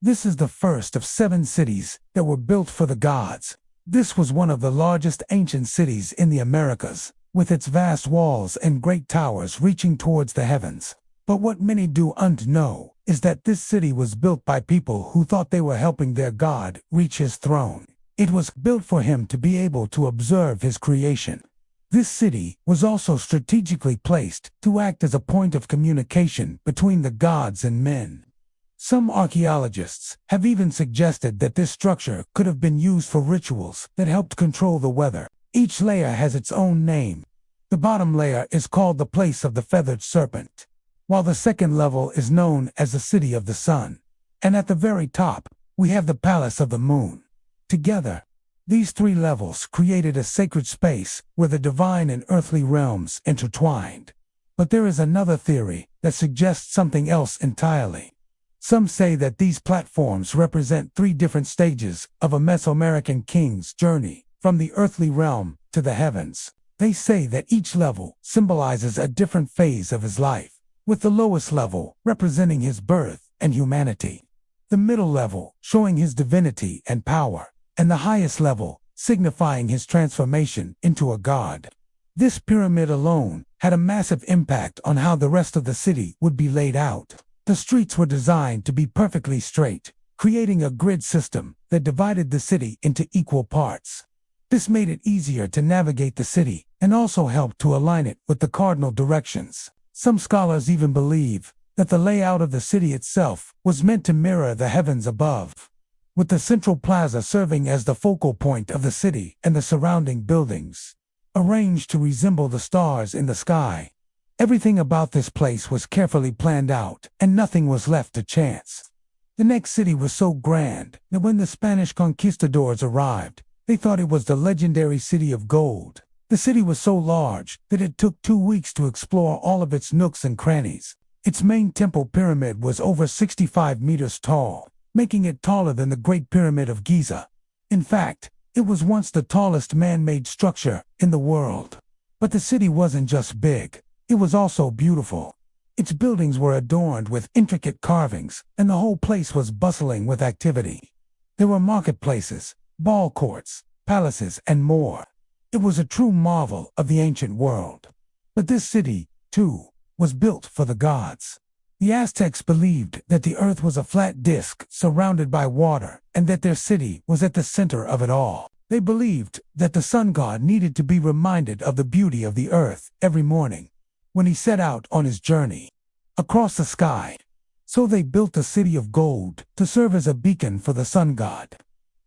This is the first of 7 cities that were built for the gods. This was one of the largest ancient cities in the Americas, with its vast walls and great towers reaching towards the heavens. But what many do not know is that this city was built by people who thought they were helping their God reach his throne. It was built for him to be able to observe his creation. This city was also strategically placed to act as a point of communication between the gods and men. Some archaeologists have even suggested that this structure could have been used for rituals that helped control the weather. Each layer has its own name. The bottom layer is called the place of the feathered serpent, while the second level is known as the city of the sun. And at the very top, we have the palace of the moon. Together, these 3 levels created a sacred space where the divine and earthly realms intertwined. But there is another theory that suggests something else entirely. Some say that these platforms represent 3 different stages of a Mesoamerican king's journey from the earthly realm to the heavens. They say that each level symbolizes a different phase of his life, with the lowest level representing his birth and humanity, the middle level showing his divinity and power, and the highest level signifying his transformation into a god. This pyramid alone had a massive impact on how the rest of the city would be laid out. The streets were designed to be perfectly straight, creating a grid system that divided the city into equal parts. This made it easier to navigate the city and also helped to align it with the cardinal directions. Some scholars even believe that the layout of the city itself was meant to mirror the heavens above, with the central plaza serving as the focal point of the city and the surrounding buildings, arranged to resemble the stars in the sky. Everything about this place was carefully planned out, and nothing was left to chance. The next city was so grand that when the Spanish conquistadors arrived, they thought it was the legendary city of gold. The city was so large that it took 2 weeks to explore all of its nooks and crannies. Its main temple pyramid was over 65 meters tall, making it taller than the Great Pyramid of Giza. In fact, it was once the tallest man-made structure in the world. But the city wasn't just big. It was also beautiful. Its buildings were adorned with intricate carvings, and the whole place was bustling with activity. There were marketplaces, ball courts, palaces, and more. It was a true marvel of the ancient world. But this city, too, was built for the gods. The Aztecs believed that the earth was a flat disk surrounded by water, and that their city was at the center of it all. They believed that the sun god needed to be reminded of the beauty of the earth every morning when he set out on his journey across the sky. So they built the city of gold to serve as a beacon for the sun god.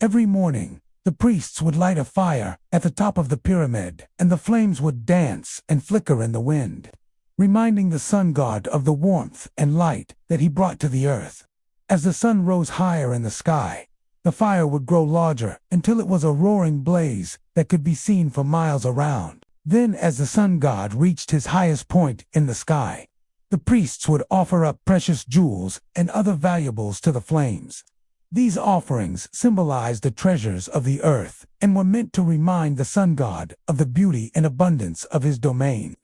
Every morning, the priests would light a fire at the top of the pyramid, and the flames would dance and flicker in the wind, reminding the sun god of the warmth and light that he brought to the earth. As the sun rose higher in the sky, the fire would grow larger until it was a roaring blaze that could be seen for miles around. Then, as the sun god reached his highest point in the sky, the priests would offer up precious jewels and other valuables to the flames. These offerings symbolized the treasures of the earth and were meant to remind the sun god of the beauty and abundance of his domain.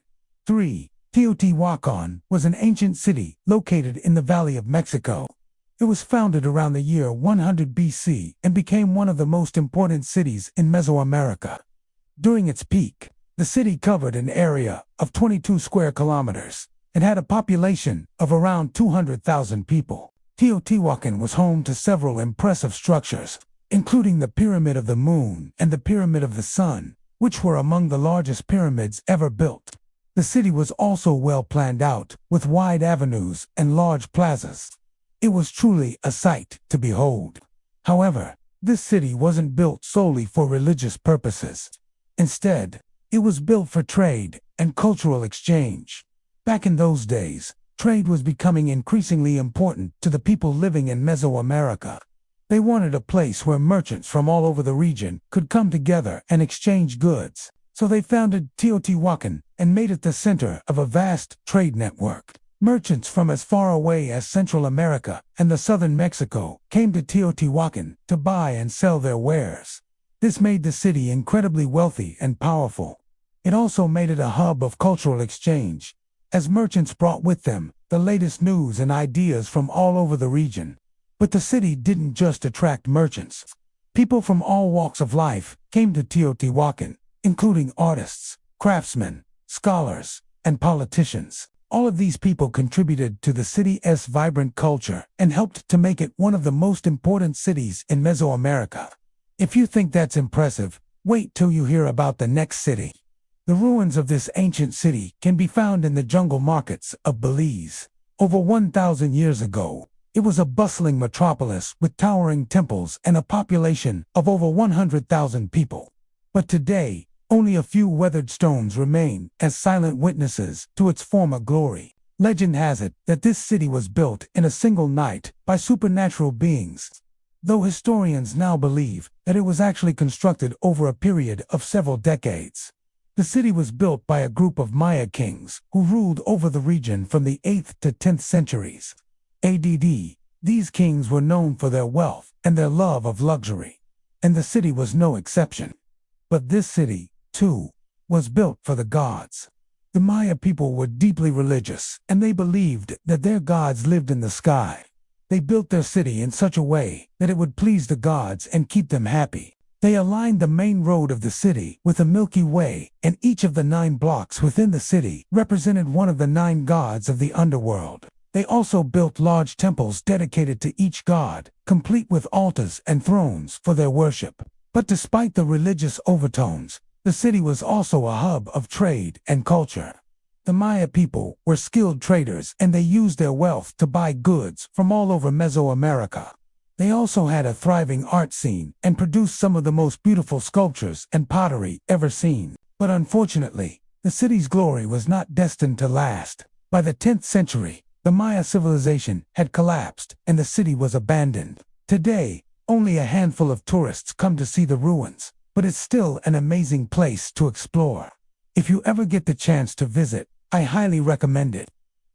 3. Teotihuacan was an ancient city located in the Valley of Mexico. It was founded around the year 100 BC and became one of the most important cities in Mesoamerica. During its peak, the city covered an area of 22 square kilometers and had a population of around 200,000 people. Teotihuacan was home to several impressive structures, including the Pyramid of the Moon and the Pyramid of the Sun, which were among the largest pyramids ever built. The city was also well planned out, with wide avenues and large plazas. It was truly a sight to behold. However, this city wasn't built solely for religious purposes. Instead, it was built for trade and cultural exchange. Back in those days, trade was becoming increasingly important to the people living in Mesoamerica. They wanted a place where merchants from all over the region could come together and exchange goods. So they founded Teotihuacan and made it the center of a vast trade network. Merchants from as far away as Central America and the southern Mexico came to Teotihuacan to buy and sell their wares. This made the city incredibly wealthy and powerful. It also made it a hub of cultural exchange, as merchants brought with them the latest news and ideas from all over the region. But the city didn't just attract merchants. People from all walks of life came to Teotihuacan, including artists, craftsmen, scholars, and politicians. All of these people contributed to the city's vibrant culture and helped to make it one of the most important cities in Mesoamerica. If you think that's impressive, wait till you hear about the next city. The ruins of this ancient city can be found in the jungle markets of Belize. Over 1,000 years ago, it was a bustling metropolis with towering temples and a population of over 100,000 people. But today, only a few weathered stones remain as silent witnesses to its former glory. Legend has it that this city was built in a single night by supernatural beings, though historians now believe that it was actually constructed over a period of several decades. The city was built by a group of Maya kings who ruled over the region from the 8th to 10th centuries AD. These kings were known for their wealth and their love of luxury, and the city was no exception. But this city, too, was built for the gods. The Maya people were deeply religious, and they believed that their gods lived in the sky. They built their city in such a way that it would please the gods and keep them happy. They aligned the main road of the city with the Milky Way, and each of the 9 blocks within the city represented one of the 9 gods of the underworld. They also built large temples dedicated to each god, complete with altars and thrones for their worship. But despite the religious overtones, the city was also a hub of trade and culture. The Maya people were skilled traders, and they used their wealth to buy goods from all over Mesoamerica. They also had a thriving art scene and produced some of the most beautiful sculptures and pottery ever seen. But unfortunately, the city's glory was not destined to last. By the 10th century, the Maya civilization had collapsed and the city was abandoned. Today, only a handful of tourists come to see the ruins, but it's still an amazing place to explore. If you ever get the chance to visit, I highly recommend it.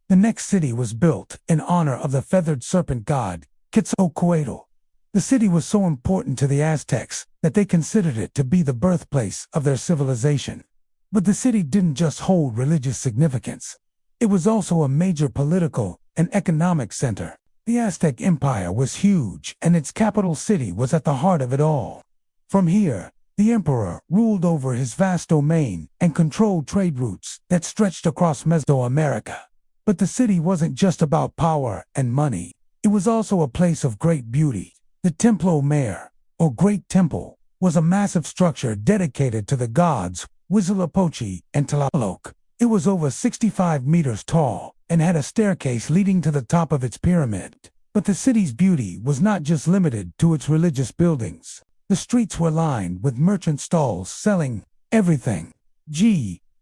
The next city was built in honor of the feathered serpent god, Quetzalcoatl. The city was so important to the Aztecs that they considered it to be the birthplace of their civilization. But the city didn't just hold religious significance. It was also a major political and economic center. The Aztec Empire was huge, and its capital city was at the heart of it all. From here, the emperor ruled over his vast domain and controlled trade routes that stretched across Mesoamerica. But the city wasn't just about power and money. It was also a place of great beauty. The Templo Mayor, or Great Temple, was a massive structure dedicated to the gods Huitzilopochtli and Tlaloc. It was over 65 meters tall and had a staircase leading to the top of its pyramid. But the city's beauty was not just limited to its religious buildings. The streets were lined with merchant stalls selling everything,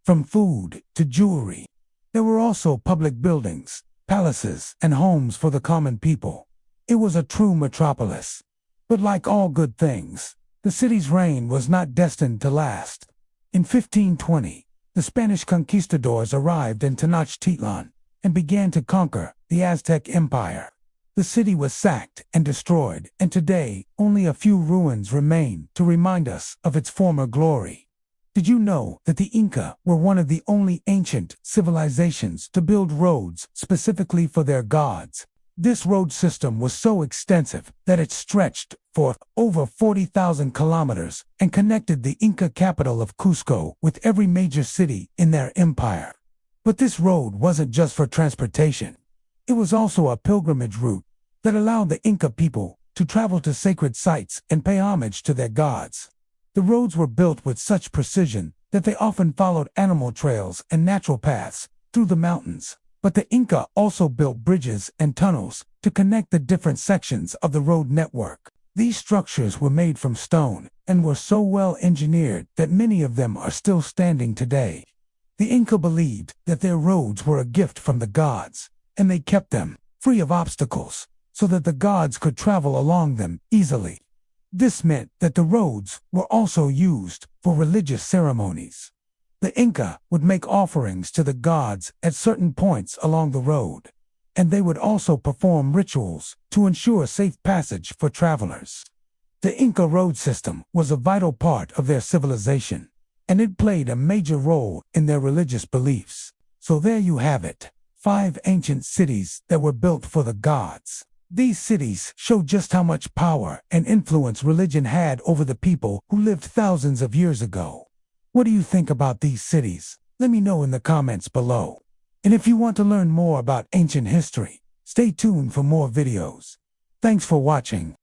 from food to jewelry. There were also public buildings, palaces, and homes for the common people. It was a true metropolis. But like all good things, the city's reign was not destined to last. In 1520, the Spanish conquistadors arrived in Tenochtitlan and began to conquer the Aztec Empire. The city was sacked and destroyed, and today only a few ruins remain to remind us of its former glory. Did you know that the Inca were one of the only ancient civilizations to build roads specifically for their gods? This road system was so extensive that it stretched for over 40,000 kilometers and connected the Inca capital of Cusco with every major city in their empire. But this road wasn't just for transportation. It was also a pilgrimage route that allowed the Inca people to travel to sacred sites and pay homage to their gods. The roads were built with such precision that they often followed animal trails and natural paths through the mountains. But the Inca also built bridges and tunnels to connect the different sections of the road network. These structures were made from stone and were so well engineered that many of them are still standing today. The Inca believed that their roads were a gift from the gods, and they kept them free of obstacles so that the gods could travel along them easily. This meant that the roads were also used for religious ceremonies. The Inca would make offerings to the gods at certain points along the road, and they would also perform rituals to ensure safe passage for travelers. The Inca road system was a vital part of their civilization, and it played a major role in their religious beliefs. So there you have it, 5 ancient cities that were built for the gods. These cities show just how much power and influence religion had over the people who lived thousands of years ago. What do you think about these cities? Let me know in the comments below. And if you want to learn more about ancient history, stay tuned for more videos. Thanks for watching.